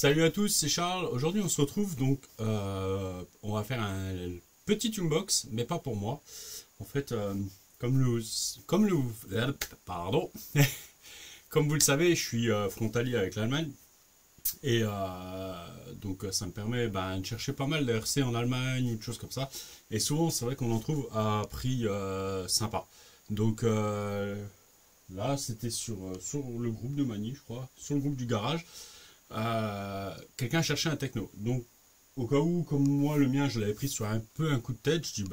Salut à tous, c'est Charles. Aujourd'hui, on se retrouve donc, on va faire un petit unbox, mais pas pour moi. En fait, pardon, comme vous le savez, je suis frontalier avec l'Allemagne et donc ça me permet de chercher pas mal de RC en Allemagne ou de choses comme ça. Et souvent, c'est vrai qu'on en trouve à prix sympa. Donc là, c'était sur le groupe de Mani, je crois, sur le groupe du garage. Quelqu'un cherchait un techno. Donc, au cas où, comme moi, le mien, je l'avais pris sur un peu un coup de tête, je dis,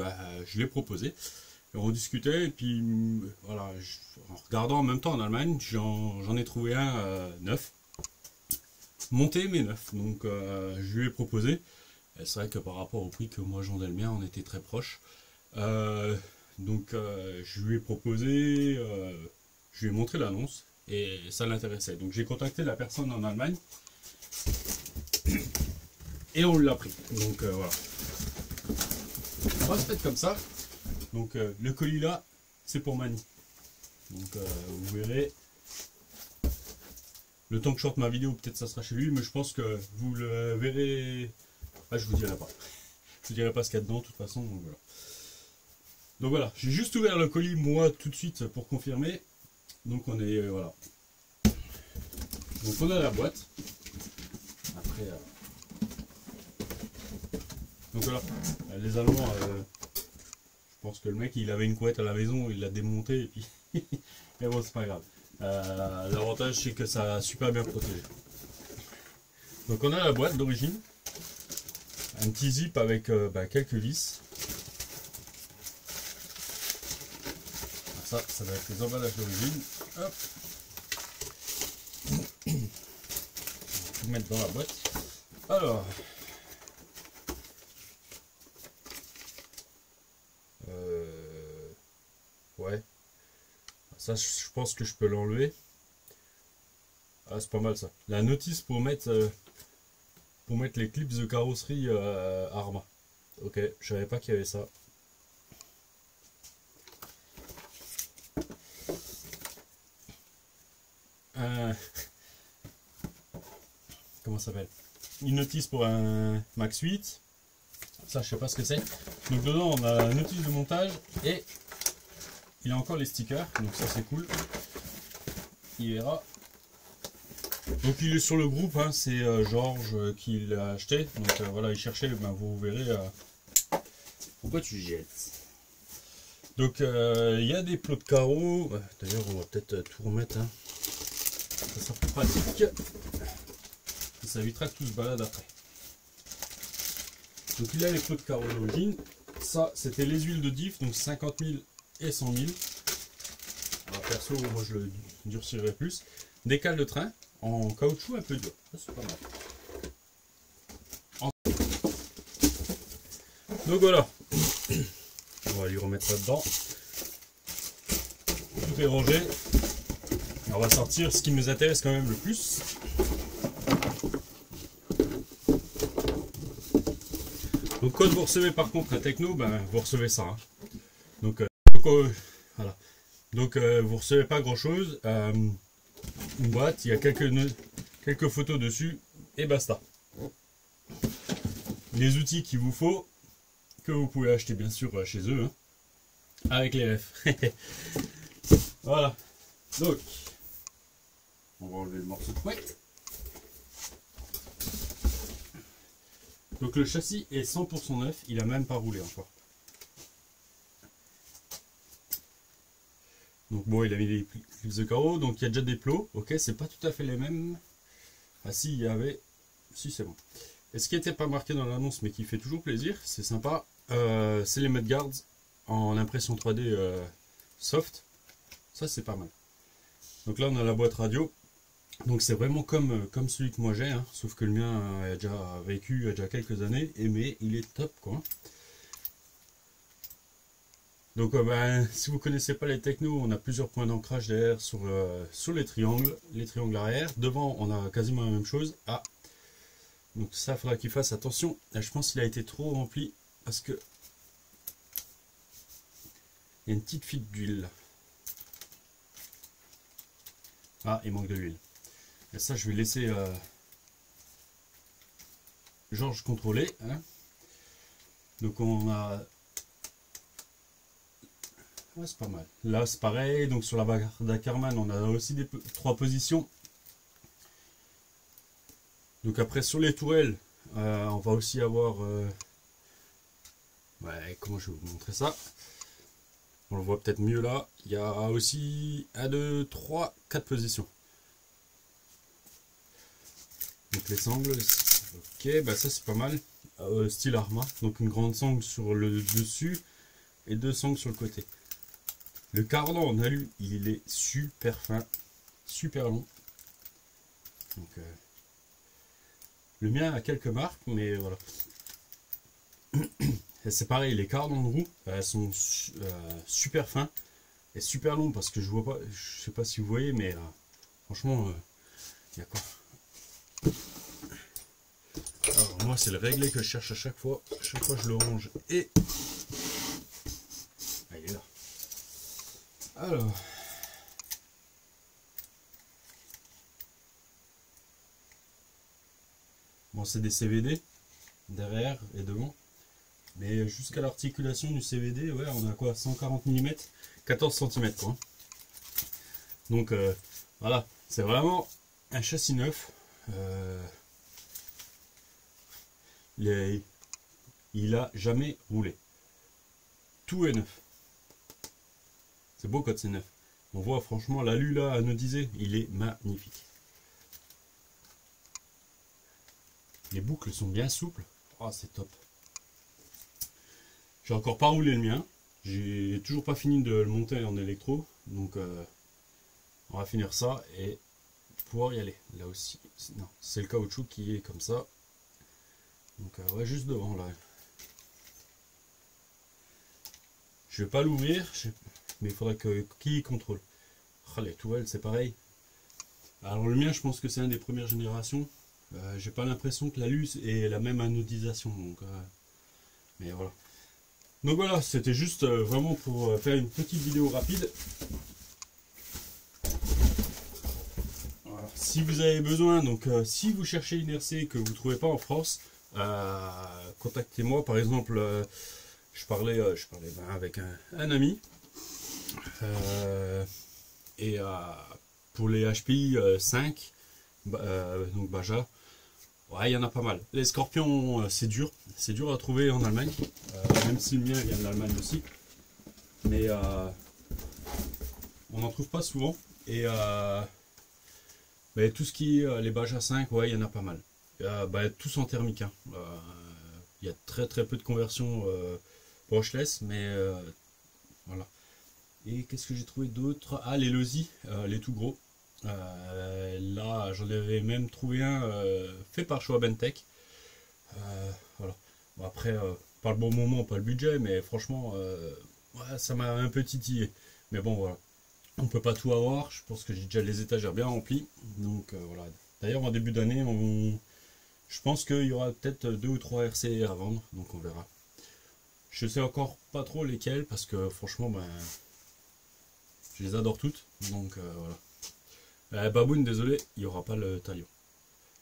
je l'ai proposé. Et on discutait, et puis, voilà, en regardant en même temps en Allemagne, j'en ai trouvé un neuf. Monté, mais neuf. Donc, je lui ai proposé. Et c'est vrai que par rapport au prix que moi, j'en ai le mien, on était très proches. Je lui ai proposé, je lui ai montré l'annonce, et ça l'intéressait. Donc, j'ai contacté la personne en Allemagne. Et on l'a pris. Donc voilà. On va se mettre comme ça. Donc le colis là, c'est pour Mani. Donc vous verrez. Le temps que je sorte ma vidéo, peut-être ça sera chez lui, mais je pense que vous le verrez. Ah, je vous dirai pas. Je vous dirai pas ce qu'il y a dedans, de toute façon. Donc voilà. J'ai juste ouvert le colis moi tout de suite pour confirmer. Donc on est voilà. Donc on a la boîte. Après. Donc voilà, les Allemands, je pense que le mec il avait une couette à la maison, il l'a démonté et puis. Mais bon, c'est pas grave. L'avantage c'est que ça a super bien protégé. Donc on a la boîte d'origine, un petit zip avec quelques vis. Ça va être les emballages d'origine. Hop. On va tout mettre dans la boîte. Alors. Ouais. Ça, je pense que je peux l'enlever. Ah, c'est pas mal ça. La notice pour mettre les clips de carrosserie Arma. Ok, je savais pas qu'il y avait ça. Comment ça s'appelle? Une notice pour un Max 8. Ça, je sais pas ce que c'est. Donc dedans, on a la notice de montage et il y a encore les stickers. Donc ça, c'est cool. Il verra. Donc il est sur le groupe, hein, c'est Georges qui l'a acheté. Donc voilà, il cherchait, vous verrez. Pourquoi tu jettes? Donc il y a des plots de carreaux. D'ailleurs, on va peut-être tout remettre. Hein. Ça sera plus pratique. Et ça évitera que tout se balade après. Donc il a les plots de carreaux d'origine. Ça, c'était les huiles de diff, donc 50 000 et 100 000. Alors, perso, moi je le durcirai plus. Des cales de train en caoutchouc un peu dur. C'est pas mal. Donc voilà. On va lui remettre ça dedans. Tout est rangé. On va sortir ce qui nous intéresse quand même le plus. Donc quand vous recevez par contre un techno, vous recevez ça. Hein. Donc voilà. Donc vous recevez pas grand chose. Une boîte, il y a quelques photos dessus et basta. Les outils qu'il vous faut, que vous pouvez acheter bien sûr chez eux, hein, avec les refs. Voilà. Donc, on va enlever le morceau de couette. Donc le châssis est 100% neuf, il a même pas roulé encore. Donc bon, il a mis des clips de carreaux, donc il y a déjà des plots. Ok, c'est pas tout à fait les mêmes. Ah si, il y avait... Si, c'est bon. Et ce qui n'était pas marqué dans l'annonce, mais qui fait toujours plaisir, c'est sympa, c'est les mudguards en impression 3D soft. Ça, c'est pas mal. Donc là, on a la boîte radio. Donc c'est vraiment comme celui que moi j'ai, hein, sauf que le mien a déjà vécu il y a déjà quelques années, mais il est top quoi. Donc si vous connaissez pas les technos, on a plusieurs points d'ancrage derrière sur les triangles arrière. Devant on a quasiment la même chose. Ah, donc ça il faudra qu'il fasse attention. Là, je pense qu'il a été trop rempli parce que il y a une petite fuite d'huile. Ah, il manque de l'huile. Et ça je vais laisser Georges contrôlé. Hein. Donc on a... Ouais, c'est pas mal. Là c'est pareil, donc sur la Varda Karmann on a aussi des 3 positions. Donc après sur les tourelles, on va aussi avoir... Ouais, comment je vais vous montrer ça? On le voit peut-être mieux là. Il y a aussi 1, 2, 3, 4 positions. Donc les sangles, ok, bah ça c'est pas mal. Style Arma, donc une grande sangle sur le dessus et 2 sangles sur le côté. Le cardan en alu, il est super fin, super long. Donc, le mien a quelques marques, mais voilà. C'est pareil, les cardans de roue, elles sont super fins et super longs parce que je vois pas, je sais pas si vous voyez, mais franchement, il y a quoi. Alors moi c'est le réglé que je cherche à chaque fois je le range et ah, il est là. Alors bon, c'est des CVD derrière et devant, mais jusqu'à l'articulation du CVD, ouais, on a quoi, 140 mm, 14 cm quoi. Donc voilà, c'est vraiment un châssis neuf. Il a jamais roulé. Tout est neuf. C'est beau quand c'est neuf. On voit franchement l'alu là anodisé, il est magnifique. Les boucles sont bien souples. Oh, c'est top. J'ai encore pas roulé le mien. J'ai toujours pas fini de le monter en électro. Donc on va finir ça et pouvoir y aller. Là aussi, non, c'est le caoutchouc qui est comme ça. Donc ouais, juste devant là. Je vais pas l'ouvrir, mais il faudrait que qui contrôle. Oh, les tourelles, c'est pareil. Alors le mien, je pense que c'est un des premières générations. J'ai pas l'impression que l'alu est la même anodisation. Donc, mais voilà. Donc voilà, c'était juste vraiment pour faire une petite vidéo rapide. Voilà. Si vous avez besoin, donc si vous cherchez une RC que vous ne trouvez pas en France, contactez-moi. Par exemple, je parlais avec un ami. Et pour les HPI 5, donc Baja, ouais, il y en a pas mal. Les Scorpions, c'est dur à trouver en Allemagne, même si le mien vient de l'Allemagne aussi. Mais on n'en trouve pas souvent. Et tout ce qui est les Baja 5, ouais, il y en a pas mal. Tous en thermique. Hein. Il y a très peu de conversion brushless, mais voilà. Et qu'est-ce que j'ai trouvé d'autre? Ah, les Losi, les tout gros. Là, j'en avais même trouvé un fait par Schwabentech. Voilà. Bon, après, pas le bon moment, pas le budget, mais franchement, ouais, ça m'a un peu titillé. Mais bon, voilà. On peut pas tout avoir. Je pense que j'ai déjà les étagères bien remplies. Donc voilà. D'ailleurs, en début d'année, je pense qu'il y aura peut-être 2 ou 3 RC à vendre. Donc on verra. Je sais encore pas trop lesquels parce que franchement, je les adore toutes. Donc voilà. Baboune, désolé, il n'y aura pas le talion.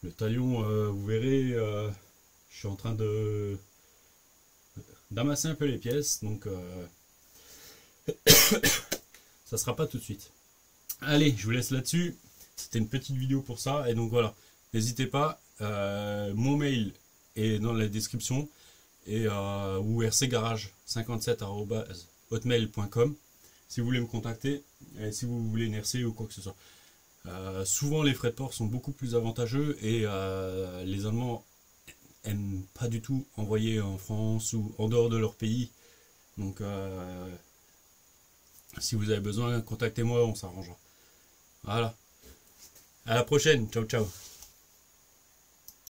Le talion, vous verrez, je suis en train d'amasser un peu les pièces, donc ça sera pas tout de suite. Allez, je vous laisse là-dessus. C'était une petite vidéo pour ça, et donc voilà. N'hésitez pas, mon mail est dans la description, et ou rcgarage57@hotmail.com si vous voulez me contacter, et si vous voulez une RC ou quoi que ce soit. Souvent les frais de port sont beaucoup plus avantageux et les Allemands aiment pas du tout envoyer en France ou en dehors de leur pays. Donc si vous avez besoin, contactez-moi, on s'arrangera. Voilà. À la prochaine. Ciao ciao.